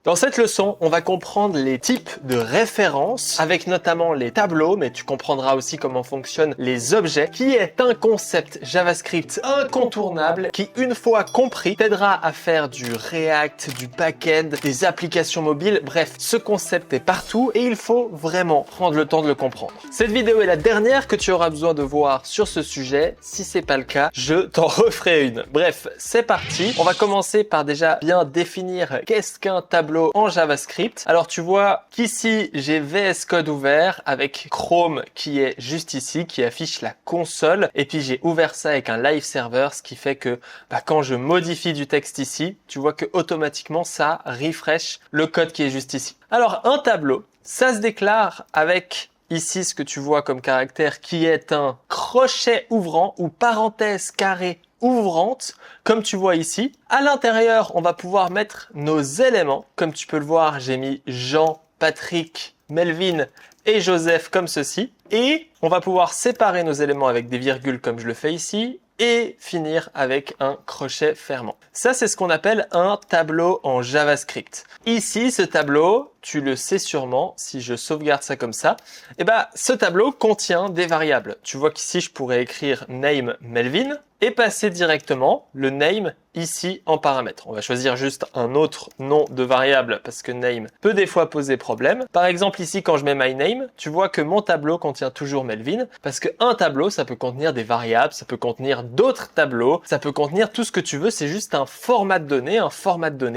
Dans cette leçon, on va comprendre les types de références, avec notamment les tableaux, mais tu comprendras aussi comment fonctionnent les objets, qui est un concept JavaScript incontournable, qui, une fois compris, t'aidera à faire du React, du back-end, des applications mobiles. Bref, ce concept est partout et il faut vraiment prendre le temps de le comprendre. Cette vidéo est la dernière que tu auras besoin de voir sur ce sujet. Si c'est pas le cas, je t'en referai une. Bref, c'est parti. On va commencer par déjà bien définir qu'est-ce qu'un tableau en JavaScript. Alors tu vois qu'ici j'ai VS Code ouvert avec Chrome qui est juste ici, qui affiche la console, et puis j'ai ouvert ça avec un live server, ce qui fait que quand je modifie du texte ici, tu vois que automatiquement ça refresh le code qui est juste ici. Alors un tableau, ça se déclare avec ici ce que tu vois comme caractère qui est un crochet ouvrant ou parenthèse carrée ouvrante, comme tu vois ici. À l'intérieur, on va pouvoir mettre nos éléments. Comme tu peux le voir, j'ai mis Jean, Patrick, Melvin et Joseph comme ceci. Et on va pouvoir séparer nos éléments avec des virgules comme je le fais ici et finir avec un crochet fermant. Ça, c'est ce qu'on appelle un tableau en JavaScript. Ici, ce tableau, tu le sais sûrement, si je sauvegarde ça comme ça, ce tableau contient des variables. Tu vois qu'ici, je pourrais écrire name Melvin et passer directement le name ici en paramètre. On va choisir juste un autre nom de variable parce que name peut des fois poser problème. Par exemple, ici, quand je mets my name, tu vois que mon tableau contient toujours Melvin parce qu'un tableau, ça peut contenir des variables, ça peut contenir d'autres tableaux, ça peut contenir tout ce que tu veux. C'est juste un format de données,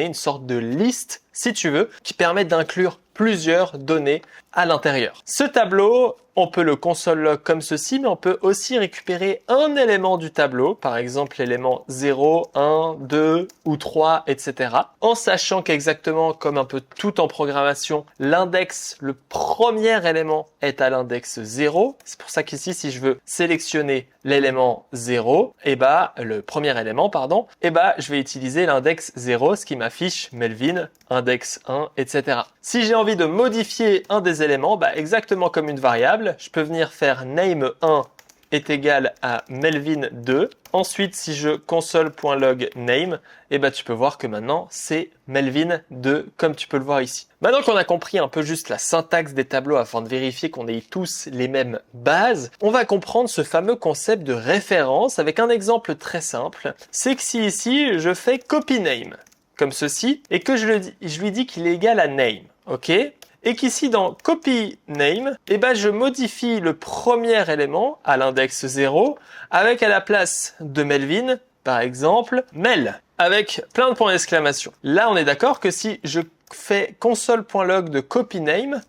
une sorte de liste, si tu veux, qui permet d'inclure plusieurs données à l'intérieur. Ce tableau, on peut le console log comme ceci, mais on peut aussi récupérer un élément du tableau, par exemple l'élément 0, 1, 2 ou 3, etc. En sachant qu'exactement comme un peu tout en programmation, l'index, le premier élément est à l'index 0. C'est pour ça qu'ici, si je veux sélectionner l'élément 0, le premier élément, je vais utiliser l'index 0, ce qui m'affiche Melvin, index 1, etc. Si j'ai envie de modifier un des éléments, exactement comme une variable, je peux venir faire name1 est égal à Melvin2. Ensuite, si je console.log name, tu peux voir que maintenant, c'est Melvin2, comme tu peux le voir ici. Maintenant qu'on a compris un peu juste la syntaxe des tableaux afin de vérifier qu'on ait tous les mêmes bases, on va comprendre ce fameux concept de référence avec un exemple très simple. C'est que si ici, je fais copy name, comme ceci, et que je lui dis qu'il est égal à name, ok ? Et qu'ici dans copy name, je modifie le premier élément à l'index 0 avec à la place de Melvin, par exemple, Mel, avec plein de points d'exclamation. Là, on est d'accord que si je fais console.log de copy name,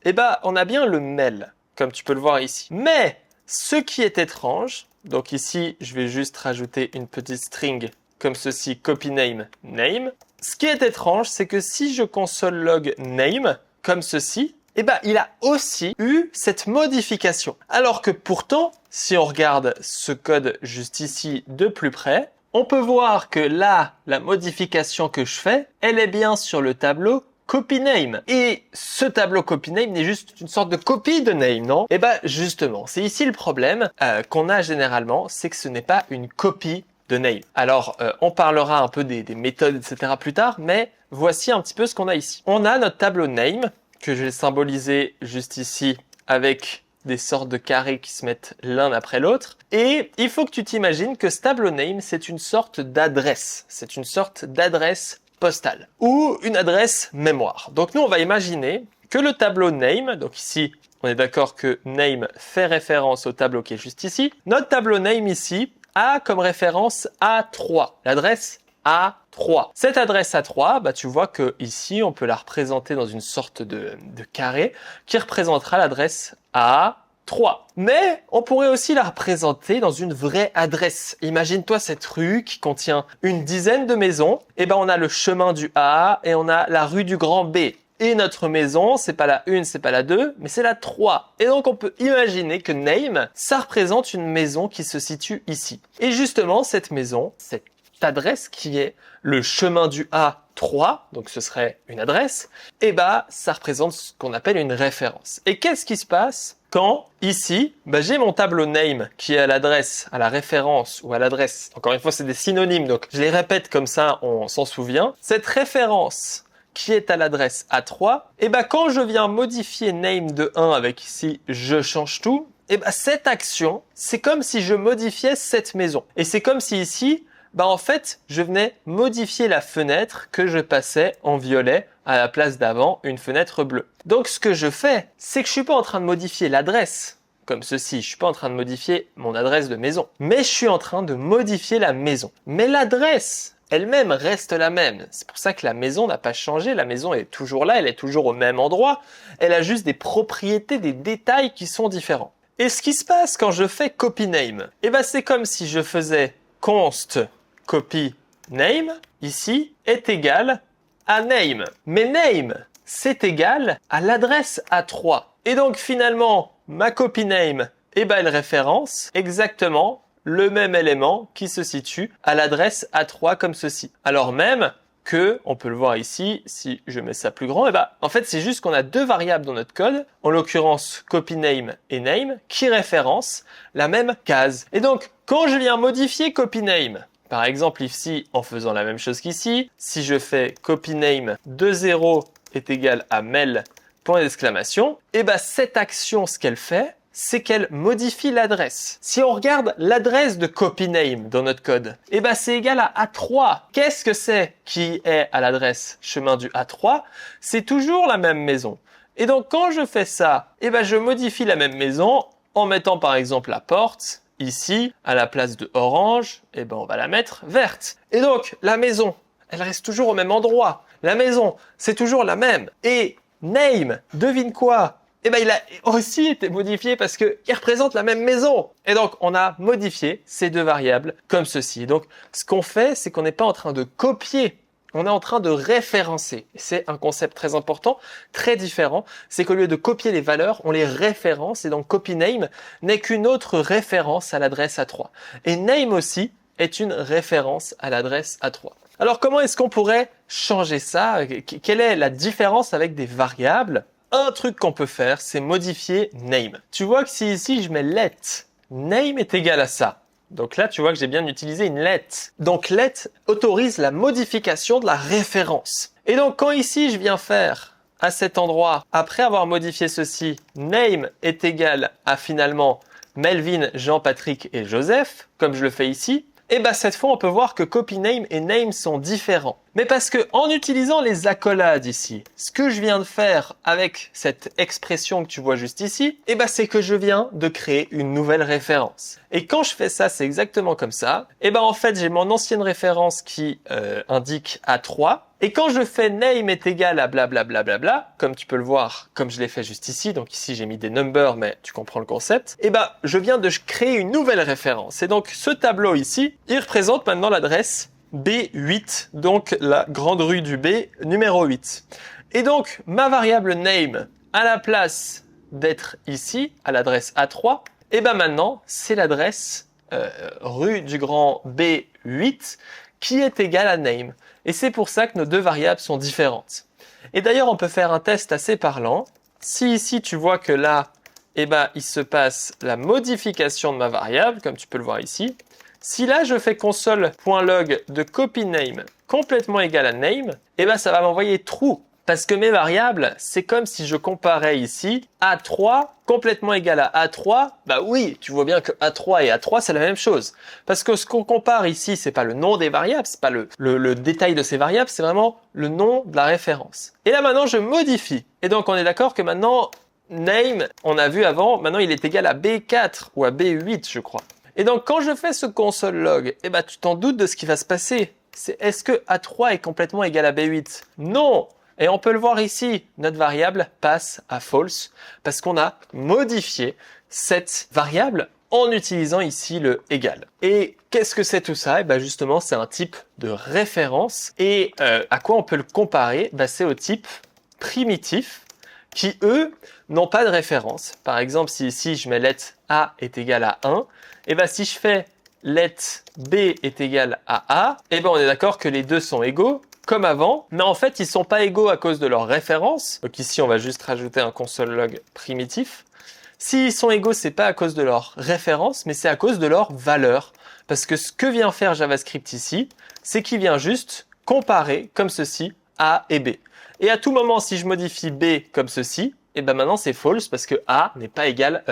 on a bien le Mel, comme tu peux le voir ici. Mais ce qui est étrange, donc ici, je vais juste rajouter une petite string comme ceci, copy name, name. Ce qui est étrange, c'est que si je console log name, comme ceci, il a aussi eu cette modification. Alors que pourtant, si on regarde ce code juste ici de plus près, on peut voir que là, la modification que je fais, elle est bien sur le tableau copy name. Et ce tableau copy name n'est juste une sorte de copie de name, non? Justement, c'est ici le problème qu'on a généralement, c'est que ce n'est pas une copie de name. Alors, on parlera un peu des méthodes, etc. plus tard, mais voici un petit peu ce qu'on a ici. On a notre tableau name, que je vais symboliser juste ici avec des sortes de carrés qui se mettent l'un après l'autre. Et il faut que tu t'imagines que ce tableau name, c'est une sorte d'adresse. C'est une sorte d'adresse postale ou une adresse mémoire. Donc nous, on va imaginer que le tableau name, donc ici, on est d'accord que name fait référence au tableau qui est juste ici. Notre tableau name ici a comme référence A3, l'adresse A3. Cette adresse A3, tu vois que ici, on peut la représenter dans une sorte de carré qui représentera l'adresse A3. Mais on pourrait aussi la représenter dans une vraie adresse. Imagine-toi cette rue qui contient une dizaine de maisons. On a le chemin du A et on a la rue du grand B. Et notre maison, c'est pas la 1, c'est pas la 2, mais c'est la 3. Et donc, on peut imaginer que name, ça représente une maison qui se situe ici. Et justement, cette maison, cette adresse qui est le chemin du A3, donc ce serait une adresse, ça représente ce qu'on appelle une référence. Et qu'est-ce qui se passe quand, ici, j'ai mon tableau name qui est à l'adresse, à la référence ou à l'adresse. Encore une fois, c'est des synonymes, donc je les répète comme ça, on s'en souvient. Cette référence qui est à l'adresse A3, et ben quand je viens modifier name de 1 avec ici je change tout, et ben cette action, c'est comme si je modifiais cette maison. Et c'est comme si ici, en fait, je venais modifier la fenêtre que je passais en violet à la place d'avant une fenêtre bleue. Donc ce que je fais, c'est que je suis pas en train de modifier l'adresse comme ceci. Je suis pas en train de modifier mon adresse de maison, mais je suis en train de modifier la maison. Mais l'adresse elle-même reste la même. C'est pour ça que la maison n'a pas changé. La maison est toujours là, elle est toujours au même endroit. Elle a juste des propriétés, des détails qui sont différents. Et ce qui se passe quand je fais copy name, c'est comme si je faisais const copy name, ici, est égal à name. Mais name, c'est égal à l'adresse A3. Et donc finalement, ma copy name, elle référence exactement le même élément qui se situe à l'adresse A3 comme ceci. Alors même que, on peut le voir ici, si je mets ça plus grand, en fait c'est juste qu'on a deux variables dans notre code, en l'occurrence copy name et name, qui référencent la même case. Et donc, quand je viens modifier copy name, par exemple ici, en faisant la même chose qu'ici, si je fais copy name de 0 est égal à mail, point d'exclamation, cette action, ce qu'elle fait, c'est qu'elle modifie l'adresse. Si on regarde l'adresse de copy name dans notre code, c'est égal à A3. Qu'est-ce que c'est qui est à l'adresse chemin du A3? C'est toujours la même maison. Et donc quand je fais ça, je modifie la même maison en mettant par exemple la porte ici à la place de orange, on va la mettre verte. Et donc la maison, elle reste toujours au même endroit. La maison, c'est toujours la même. Et name, devine quoi? Il a aussi été modifié parce qu'il représente la même maison. Et donc, on a modifié ces deux variables comme ceci. Donc, ce qu'on fait, c'est qu'on n'est pas en train de copier, on est en train de référencer. C'est un concept très important, très différent. C'est qu'au lieu de copier les valeurs, on les référence. Et donc, copy name n'est qu'une autre référence à l'adresse A3. Et name aussi est une référence à l'adresse A3. Alors, comment est-ce qu'on pourrait changer ça? Quelle est la différence avec des variables? Un truc qu'on peut faire, c'est modifier name. Tu vois que si ici je mets let, name est égal à ça. Donc là, tu vois que j'ai bien utilisé une let. Donc let autorise la modification de la référence. Et donc quand ici je viens faire à cet endroit, après avoir modifié ceci, name est égal à finalement Melvin, Jean, Patrick et Joseph, comme je le fais ici, cette fois on peut voir que copy name et name sont différents. Mais parce que en utilisant les accolades ici, ce que je viens de faire avec cette expression que tu vois juste ici, c'est que je viens de créer une nouvelle référence. Et quand je fais ça, c'est exactement comme ça. En fait, j'ai mon ancienne référence qui indique A3. Et quand je fais name est égal à blablabla, comme tu peux le voir, comme je l'ai fait juste ici, donc ici j'ai mis des numbers, mais tu comprends le concept, je viens de créer une nouvelle référence. Et donc ce tableau ici, il représente maintenant l'adresse B8, donc la grande rue du B, numéro 8. Et donc ma variable name, à la place d'être ici, à l'adresse A3, maintenant c'est l'adresse rue du grand B8 qui est égale à name. Et c'est pour ça que nos deux variables sont différentes. Et d'ailleurs, on peut faire un test assez parlant. Si ici, tu vois que là, il se passe la modification de ma variable, comme tu peux le voir ici. Si là, je fais console.log de copy name complètement égal à name, ça va m'envoyer true. Parce que mes variables, c'est comme si je comparais ici A3 complètement égal à A3. Oui, tu vois bien que A3 et A3, c'est la même chose. Parce que ce qu'on compare ici, c'est pas le nom des variables, c'est pas le détail de ces variables, c'est vraiment le nom de la référence. Et là, maintenant, je modifie. Et donc, on est d'accord que maintenant, name, on a vu avant, maintenant, il est égal à B4 ou à B8, je crois. Et donc, quand je fais ce console log, tu t'en doutes de ce qui va se passer. C'est est-ce que A3 est complètement égal à B8? Non! Et on peut le voir ici, notre variable passe à false parce qu'on a modifié cette variable en utilisant ici le égal. Et qu'est-ce que c'est tout ça? Justement, c'est un type de référence. Et à quoi on peut le comparer? C'est au type primitif qui, eux, n'ont pas de référence. Par exemple, si ici je mets let A est égal à 1, si je fais let B est égal à A, on est d'accord que les deux sont égaux, comme avant, mais en fait, ils sont pas égaux à cause de leur référence. Donc ici, on va juste rajouter un console log primitif. S'ils sont égaux, c'est pas à cause de leur référence, mais c'est à cause de leur valeur. Parce que ce que vient faire JavaScript ici, c'est qu'il vient juste comparer, comme ceci, A et B. Et à tout moment, si je modifie B comme ceci, et ben maintenant c'est false parce que A n'est pas égal,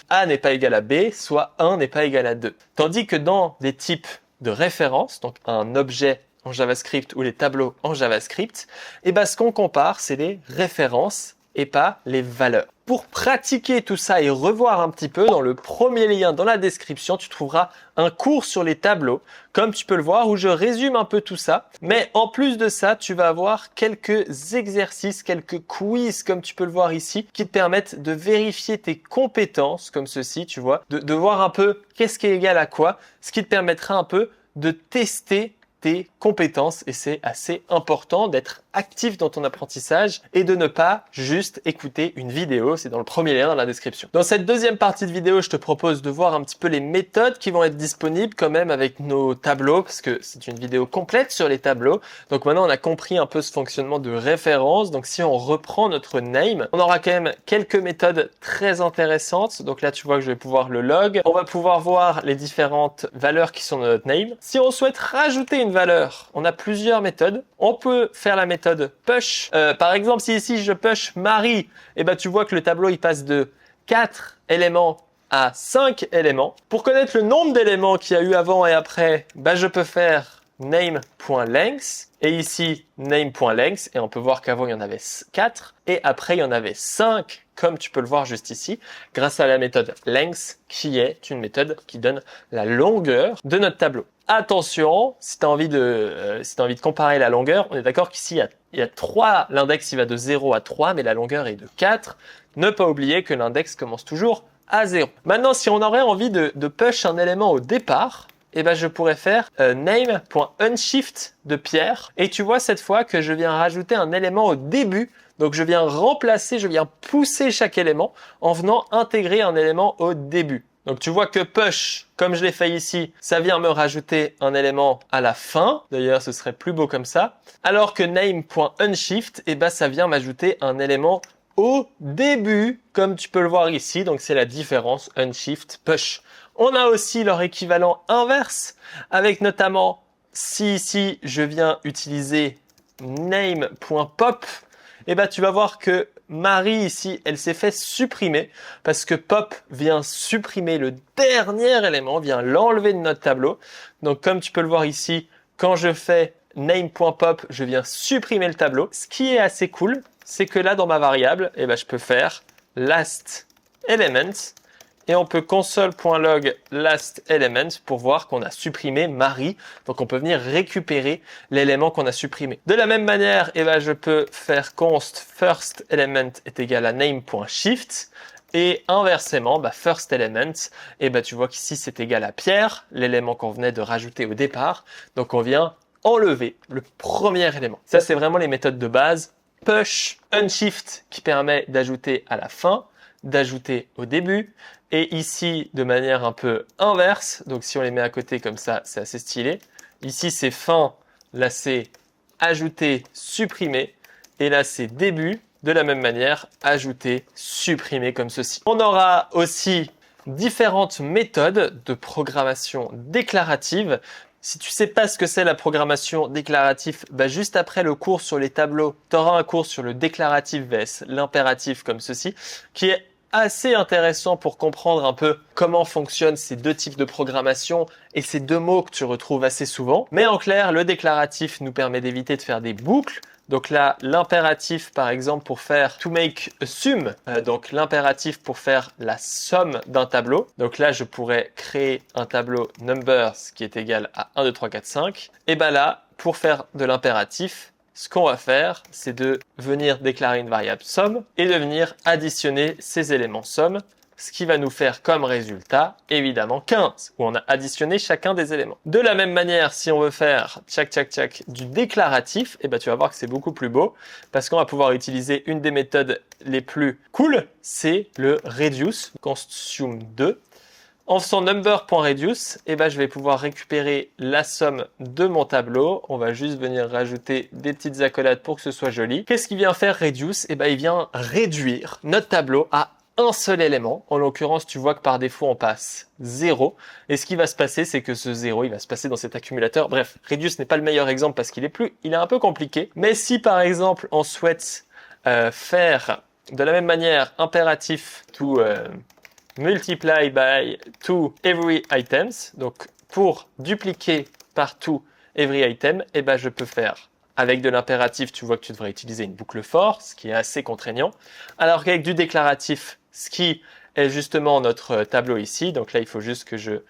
A n'est pas égal à B, soit 1 n'est pas égal à 2. Tandis que dans des types de référence, donc un objet en JavaScript ou les tableaux en JavaScript, et ben ce qu'on compare, c'est les références et pas les valeurs. Pour pratiquer tout ça et revoir un petit peu, dans le premier lien dans la description, tu trouveras un cours sur les tableaux, comme tu peux le voir, où je résume un peu tout ça. Mais en plus de ça, tu vas avoir quelques exercices, quelques quiz, comme tu peux le voir ici, qui te permettent de vérifier tes compétences, comme ceci, tu vois, de voir un peu qu'est-ce qui est égal à quoi, ce qui te permettra un peu de tester tes compétences et c'est assez important d'être actif dans ton apprentissage et de ne pas juste écouter une vidéo. C'est dans le premier lien dans la description. Dans cette deuxième partie de vidéo, je te propose de voir un petit peu les méthodes qui vont être disponibles quand même avec nos tableaux parce que c'est une vidéo complète sur les tableaux. Donc maintenant, on a compris un peu ce fonctionnement de référence. Donc si on reprend notre name, on aura quand même quelques méthodes très intéressantes. Donc là, tu vois que je vais pouvoir le log. On va pouvoir voir les différentes valeurs qui sont dans notre name. Si on souhaite rajouter une valeur, on a plusieurs méthodes. On peut faire la méthode push. Par exemple, si ici je push Marie, et ben tu vois que le tableau il passe de 4 éléments à 5 éléments. Pour connaître le nombre d'éléments qu'il y a eu avant et après, ben je peux faire name.length et ici name.length et on peut voir qu'avant il y en avait 4 et après il y en avait 5 comme tu peux le voir juste ici grâce à la méthode length qui est une méthode qui donne la longueur de notre tableau. Attention, si tu as envie de comparer la longueur, on est d'accord qu'ici il y a 3, l'index il va de 0 à 3 mais la longueur est de 4. Ne pas oublier que l'index commence toujours à 0. Maintenant, si on aurait envie de push un élément au départ, eh ben je pourrais faire name.unshift de Pierre. Et tu vois cette fois que je viens rajouter un élément au début. Donc je viens remplacer, je viens pousser chaque élément en venant intégrer un élément au début. Donc tu vois que push, comme je l'ai fait ici, ça vient me rajouter un élément à la fin. D'ailleurs, ce serait plus beau comme ça. Alors que name.unshift, eh ben ça vient m'ajouter un élément au début, comme tu peux le voir ici. Donc c'est la différence unshift push. On a aussi leur équivalent inverse, avec notamment si ici je viens utiliser name.pop, et ben tu vas voir que Marie ici, elle s'est fait supprimer parce que pop vient supprimer le dernier élément, vient l'enlever de notre tableau. Donc comme tu peux le voir ici, quand je fais name.pop, je viens supprimer le tableau. Ce qui est assez cool, c'est que là dans ma variable, eh ben, je peux faire last element et on peut console.log last element pour voir qu'on a supprimé Marie. Donc on peut venir récupérer l'élément qu'on a supprimé. De la même manière, eh ben, je peux faire const first element est égal à name.shift. Et inversement, first element, et tu vois qu'ici c'est égal à Pierre, l'élément qu'on venait de rajouter au départ. Donc on vient enlever le premier élément. Ça c'est vraiment les méthodes de base. Push, unshift qui permet d'ajouter à la fin, d'ajouter au début. Et ici, de manière un peu inverse, donc si on les met à côté comme ça, c'est assez stylé. Ici, c'est fin, là c'est ajouter, supprimer. Et là, c'est début, de la même manière, ajouter, supprimer comme ceci. On aura aussi différentes méthodes de programmation déclarative. Si tu sais pas ce que c'est la programmation déclarative, juste après le cours sur les tableaux, tu auras un cours sur le déclaratif vs l'impératif comme ceci, qui est assez intéressant pour comprendre un peu comment fonctionnent ces deux types de programmation et ces deux mots que tu retrouves assez souvent. Mais en clair, le déclaratif nous permet d'éviter de faire des boucles. Donc là, l'impératif, par exemple, pour faire to make a sum, donc l'impératif pour faire la somme d'un tableau. Donc là, je pourrais créer un tableau numbers qui est égal à 1, 2, 3, 4, 5. Et là, pour faire de l'impératif, ce qu'on va faire, c'est de venir déclarer une variable somme et de venir additionner ces éléments somme, ce qui va nous faire comme résultat, évidemment, 15, où on a additionné chacun des éléments. De la même manière, si on veut faire du déclaratif, tu vas voir que c'est beaucoup plus beau, parce qu'on va pouvoir utiliser une des méthodes les plus cool, c'est le reduce, consume2. En faisant number.reduce, je vais pouvoir récupérer la somme de mon tableau. On va juste venir rajouter des petites accolades pour que ce soit joli. Qu'est-ce qu'il vient faire reduce ? Il vient réduire notre tableau à un seul élément. En l'occurrence, tu vois que par défaut, on passe 0. Et ce qui va se passer, c'est que ce 0, il va se passer dans cet accumulateur. Bref, Reduce n'est pas le meilleur exemple parce qu'il est un peu compliqué. Mais si par exemple, on souhaite faire de la même manière impératif to multiply by to every items, donc pour dupliquer par to every item, eh ben je peux faire avec de l'impératif, tu vois que tu devrais utiliser une boucle for, ce qui est assez contraignant, alors qu'avec du déclaratif, ce qui est justement notre tableau ici, donc là il faut juste que je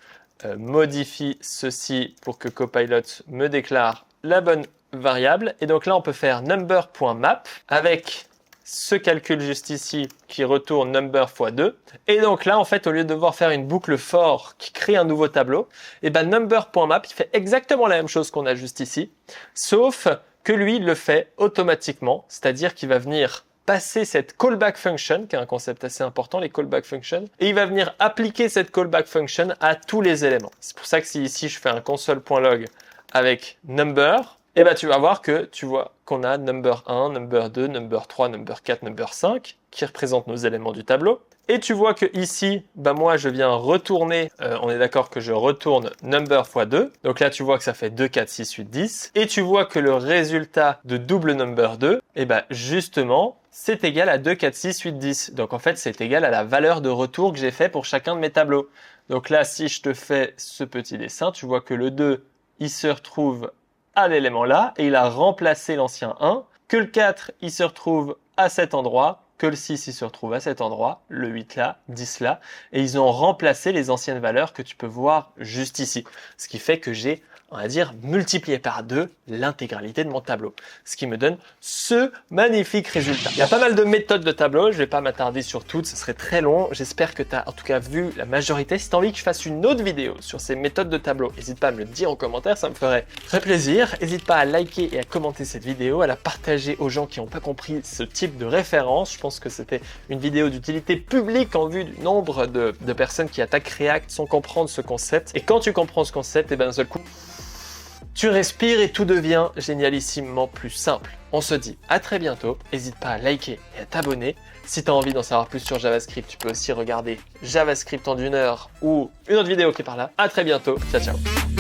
modifie ceci pour que Copilot me déclare la bonne variable, et donc là on peut faire number.map avec ce calcul juste ici qui retourne number fois 2. Et donc là, en fait, au lieu de devoir faire une boucle for qui crée un nouveau tableau, et ben number.map, il fait exactement la même chose qu'on a juste ici, sauf que lui, il le fait automatiquement, c'est-à-dire qu'il va venir passer cette callback function, qui est un concept assez important, les callback functions, et il va venir appliquer cette callback function à tous les éléments. C'est pour ça que si ici, je fais un console.log avec number, et ben tu vas voir que tu vois qu'on a number 1, number 2, number 3, number 4, number 5 qui représentent nos éléments du tableau. Et tu vois que ici, ben moi je viens retourner, on est d'accord que je retourne number fois 2. Donc là tu vois que ça fait 2, 4, 6, 8, 10. Et tu vois que le résultat de double number 2, et ben justement, c'est égal à 2, 4, 6, 8, 10. Donc en fait c'est égal à la valeur de retour que j'ai fait pour chacun de mes tableaux. Donc là si je te fais ce petit dessin, tu vois que le 2, il se retrouve à l'élément là, et il a remplacé l'ancien 1, que le 4, il se retrouve à cet endroit, que le 6, il se retrouve à cet endroit, le 8 là, 10 là, et ils ont remplacé les anciennes valeurs que tu peux voir juste ici. Ce qui fait que j'ai, on va dire, multiplié par 2 l'intégralité de mon tableau. Ce qui me donne ce magnifique résultat. Il y a pas mal de méthodes de tableau, je vais pas m'attarder sur toutes, ce serait très long. J'espère que tu as en tout cas vu la majorité. Si tu as envie que je fasse une autre vidéo sur ces méthodes de tableau, n'hésite pas à me le dire en commentaire, ça me ferait très plaisir. N'hésite pas à liker et à commenter cette vidéo, à la partager aux gens qui n'ont pas compris ce type de référence. Je pense que c'était une vidéo d'utilité publique en vue du nombre de personnes qui attaquent React sans comprendre ce concept. Et quand tu comprends ce concept, et ben d'un seul coup, tu respires et tout devient génialissimement plus simple. On se dit à très bientôt, n'hésite pas à liker et à t'abonner. Si tu as envie d'en savoir plus sur JavaScript, tu peux aussi regarder JavaScript en 1 heure ou une autre vidéo qui est par là. À très bientôt, ciao ciao.